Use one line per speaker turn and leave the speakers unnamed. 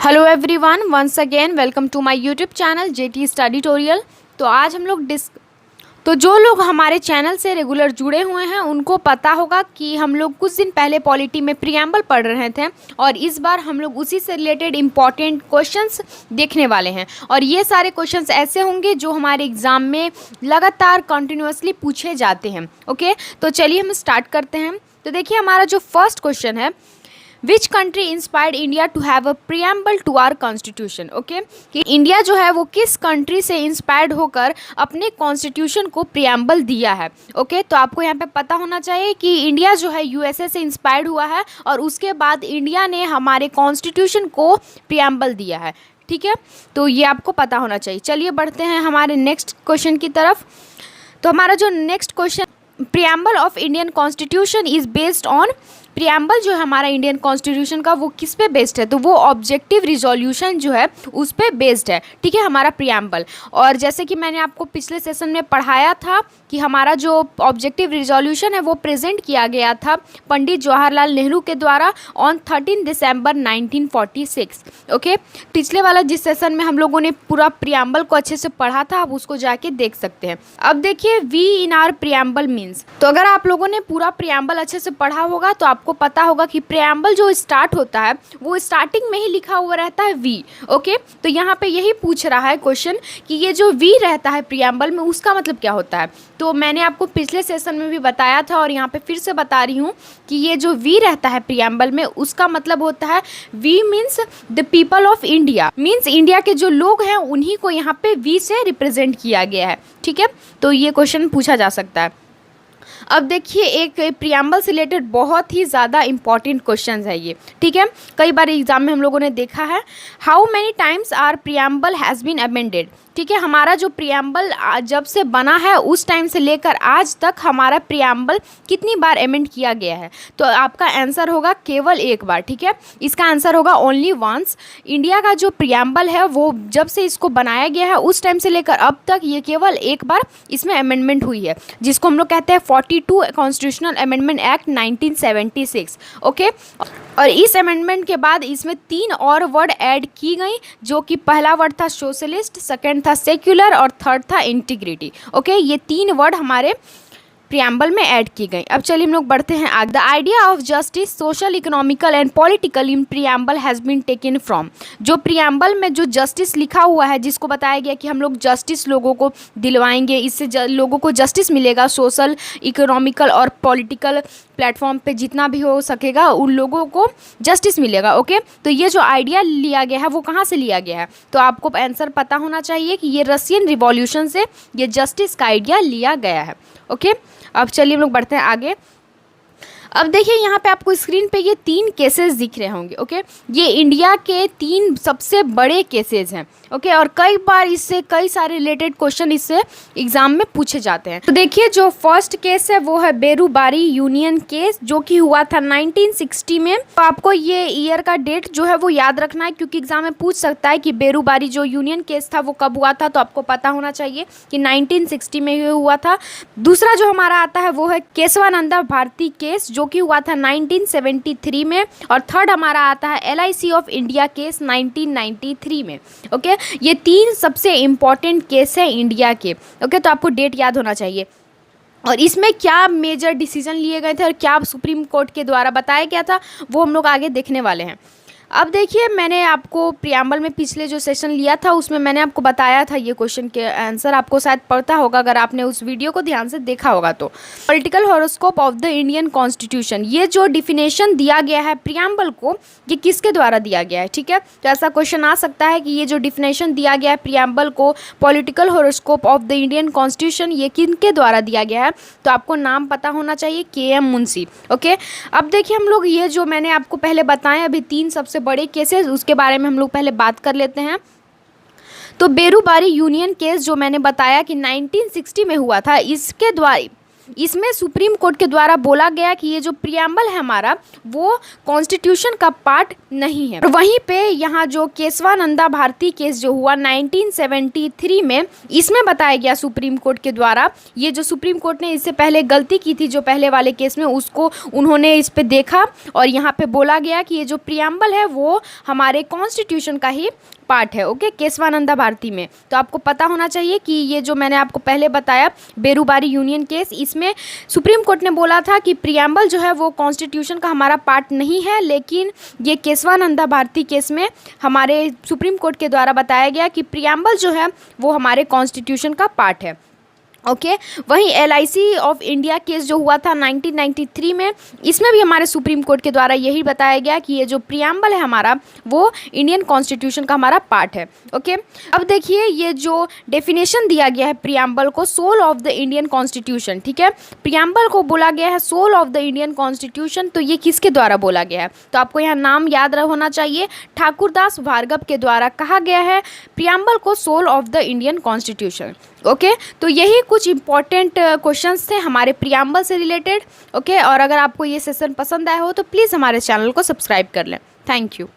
Hello everyone, once again welcome to my YouTube channel JT study tutorial. तो आज हम लोग जो लोग हमारे चैनल से रेगुलर जुड़े हुए हैं उनको पता होगा कि हम लोग कुछ दिन पहले पॉलिटी में प्रीएम्बल पढ़ रहे थे और इस बार हम लोग उसी से रिलेटेड इम्पॉर्टेंट क्वेश्चंस देखने वाले हैं। और ये सारे क्वेश्चंस ऐसे होंगे जो हमारे एग्ज़ाम में लगातार कंटिन्यूअसली पूछे जाते हैं। ओके, तो चलिए हम स्टार्ट करते हैं। तो देखिए, हमारा जो फर्स्ट क्वेश्चन है, which country inspired India to have a preamble to our constitution. Okay, कि इंडिया जो है वो किस कंट्री से इंस्पायर्ड होकर अपने कॉन्स्टिट्यूशन को प्रीएम्बल दिया है। ओके, तो आपको यहाँ पे पता होना चाहिए कि इंडिया जो है यूएसए से इंस्पायर्ड हुआ है और उसके बाद इंडिया ने हमारे कॉन्स्टिट्यूशन को प्रीएम्बल दिया है। ठीक है, तो ये आपको पता होना चाहिए। चलिए बढ़ते हैं हमारे नेक्स्ट क्वेश्चन की तरफ। तो हमारा जो next question, preamble of Indian constitution is based on, preamble जो है हमारा इंडियन कॉन्स्टिट्यूशन का वो किस पे बेस्ड है, तो वो ऑब्जेक्टिव रिजोल्यूशन जो है उस पे बेस्ड है। ठीक है, हमारा प्रीएम्बल। और जैसे कि मैंने आपको पिछले सेशन में पढ़ाया था कि हमारा जो ऑब्जेक्टिव रिजोल्यूशन है वो प्रेजेंट किया गया था पंडित जवाहरलाल नेहरू के द्वारा ऑन 13 दिसंबर 1946। ओके, पिछले वाला जिस सेशन में हम लोगों ने पूरा प्रीएम्बल को अच्छे से पढ़ा था, आप उसको जाके देख सकते हैं। अब देखिए, we in our preamble means, तो अगर आप लोगों ने पूरा प्रीएम्बल अच्छे से पढ़ा होगा तो आपको पता होगा कि प्रीएम्बल जो स्टार्ट होता है वो स्टार्टिंग में ही लिखा हुआ रहता है वी। ओके, तो यहाँ पे यही पूछ रहा है क्वेश्चन कि ये जो वी रहता है प्रीएम्बल में उसका मतलब क्या होता है। तो मैंने आपको पिछले सेशन में भी बताया था और यहाँ पे फिर से बता रही हूँ कि ये जो वी रहता है प्रीएम्बल में उसका मतलब होता है we means the people of India, means India के जो लोग हैं उन्हीं को यहाँ पे वी से रिप्रेजेंट किया गया है। ठीक है, तो ये क्वेश्चन पूछा जा सकता है। अब देखिए, एक प्रीएम्बल से रिलेटेड बहुत ही ज़्यादा इंपॉर्टेंट क्वेश्चन है ये। ठीक है, कई बार एग्जाम में हम लोगों ने देखा है, how many times our preamble has been amended. ठीक है, हमारा जो प्रीएम्बल जब से बना है उस टाइम से लेकर आज तक हमारा प्रीएम्बल कितनी बार अमेंड किया गया है, तो आपका आंसर होगा केवल एक बार। ठीक है, इसका आंसर होगा ओनली वंस। इंडिया का जो प्रीएम्बल है वो जब से इसको बनाया गया है उस टाइम से लेकर अब तक ये केवल एक बार इसमें अमेंडमेंट हुई है, जिसको हम लोग कहते हैं 42 कॉन्स्टिट्यूशनल अमेंडमेंट एक्ट 1976। ओके, और इस अमेंडमेंट के बाद इसमें 3 और वर्ड ऐड की गई, जो कि पहला वर्ड था सोशलिस्ट, सेकंड था सेक्युलर और थर्ड था इंटीग्रिटी। ओके, ये 3 वर्ड हमारे प्रीएम्बल में ऐड की गई। अब चलिए हम लोग बढ़ते हैं आगे। The idea of justice social, economical and political in preamble has been taken from, जो प्रीएम्बल में जो जस्टिस लिखा हुआ है, जिसको बताया गया कि हम लोग जस्टिस लोगों को दिलवाएंगे, इससे लोगों को जस्टिस मिलेगा, सोशल, इकोनॉमिकल और पॉलिटिकल प्लेटफॉर्म पे जितना भी हो सकेगा उन लोगों को जस्टिस मिलेगा। ओके, तो ये जो आइडिया लिया गया है वो कहाँ से लिया गया है, तो आपको आंसर पता होना चाहिए कि ये रशियन रिवॉल्यूशन से ये जस्टिस का आइडिया लिया गया है। ओके, अब चलिए हम लोग बढ़ते हैं आगे। अब देखिए, यहाँ पे आपको स्क्रीन पे ये 3 केसेस दिख रहे होंगे। ओके, ये इंडिया के 3 सबसे बड़े केसेस हैं। ओके, और कई बार इससे कई सारे रिलेटेड क्वेश्चन इससे एग्जाम में पूछे जाते हैं। तो देखिए, जो फर्स्ट केस है वो है बेरूबारी यूनियन केस, जो कि हुआ था 1960 में। तो आपको ये ईयर का डेट जो है वो याद रखना है, क्योंकि एग्जाम में पूछ सकता है कि बेरूबारी जो यूनियन केस था वो कब हुआ था, तो आपको पता होना चाहिए कि 1960 में ये हुआ था। दूसरा जो हमारा आता है वो है केशवानंदा भारती केस, जो कि हुआ था 1973 में। और थर्ड हमारा आता है LIC ऑफ इंडिया केस 1993 में। ओके, ये 3 सबसे इंपॉर्टेंट केस है इंडिया के। ओके, तो आपको डेट याद होना चाहिए और इसमें क्या मेजर डिसीजन लिए गए थे और क्या सुप्रीम कोर्ट के द्वारा बताया गया था वो हम लोग आगे देखने वाले हैं। अब देखिए, मैंने आपको प्रीएम्बल में पिछले जो सेशन लिया था उसमें मैंने आपको बताया था ये क्वेश्चन के आंसर, आपको शायद पता होगा अगर आपने उस वीडियो को ध्यान से देखा होगा। तो political horoscope of the Indian constitution, ये जो डिफिनेशन दिया गया है प्रीएम्बल को, ये किसके द्वारा दिया गया है। ठीक है, तो ऐसा क्वेश्चन आ सकता है कि ये जो डिफिनेशन दिया गया है प्रीएम्बल को, political horoscope of the Indian constitution, ये किनके द्वारा दिया गया है, तो आपको नाम पता होना चाहिए, KM मुंशी। ओके, अब देखिए, हम लोग ये जो मैंने आपको पहले बताए अभी 3 सबसे बड़े केसेस, उसके बारे में हम लोग पहले बात कर लेते हैं। तो बेरूबारी यूनियन केस जो मैंने बताया कि 1960 में हुआ था, इसके द्वारा इसमें सुप्रीम कोर्ट के द्वारा बोला गया कि ये जो प्रियम्बल है हमारा वो कॉन्स्टिट्यूशन का पार्ट नहीं है। और वहीं पे यहाँ जो केशवानंदा भारती केस जो हुआ 1973 में, इसमें बताया गया सुप्रीम कोर्ट के द्वारा, ये जो सुप्रीम कोर्ट ने इससे पहले गलती की थी जो पहले वाले केस में, उसको उन्होंने इस पे देखा और यहाँ पे बोला गया कि ये जो प्रियम्बल है वो हमारे कॉन्स्टिट्यूशन का ही पार्ट है। ओके, केशवानंदा भारती में। तो आपको पता होना चाहिए कि ये जो मैंने आपको पहले बताया बेरूबारी यूनियन केस, इसमें सुप्रीम कोर्ट ने बोला था कि प्रियम्बल जो है वो कॉन्स्टिट्यूशन का हमारा पार्ट नहीं है, लेकिन ये केशवानंदा भारती केस में हमारे सुप्रीम कोर्ट के द्वारा बताया गया कि प्रियम्बल जो है वो हमारे कॉन्स्टिट्यूशन का पार्ट है। ओके, वहीं LIC ऑफ इंडिया केस जो हुआ था 1993 में, इसमें भी हमारे सुप्रीम कोर्ट के द्वारा यही बताया गया कि ये जो प्रियम्बल है हमारा वो इंडियन कॉन्स्टिट्यूशन का हमारा पार्ट है। ओके, अब देखिए ये जो डेफिनेशन दिया गया है प्रियम्बल को, soul of the Indian constitution. ठीक है, प्रियम्बल को बोला गया है soul of the Indian constitution. तो ये किसके द्वारा बोला गया है? तो आपको यहाँ नाम याद होना चाहिए, ठाकुरदास भार्गव के द्वारा कहा गया है प्रियम्बल को soul of the Indian constitution. Okay, तो यही कुछ इंपॉर्टेंट क्वेश्चंस थे हमारे प्रियम्बल से रिलेटेड। ओके, और अगर आपको ये सेशन पसंद आया हो तो प्लीज़ हमारे चैनल को सब्सक्राइब कर लें। Thank you.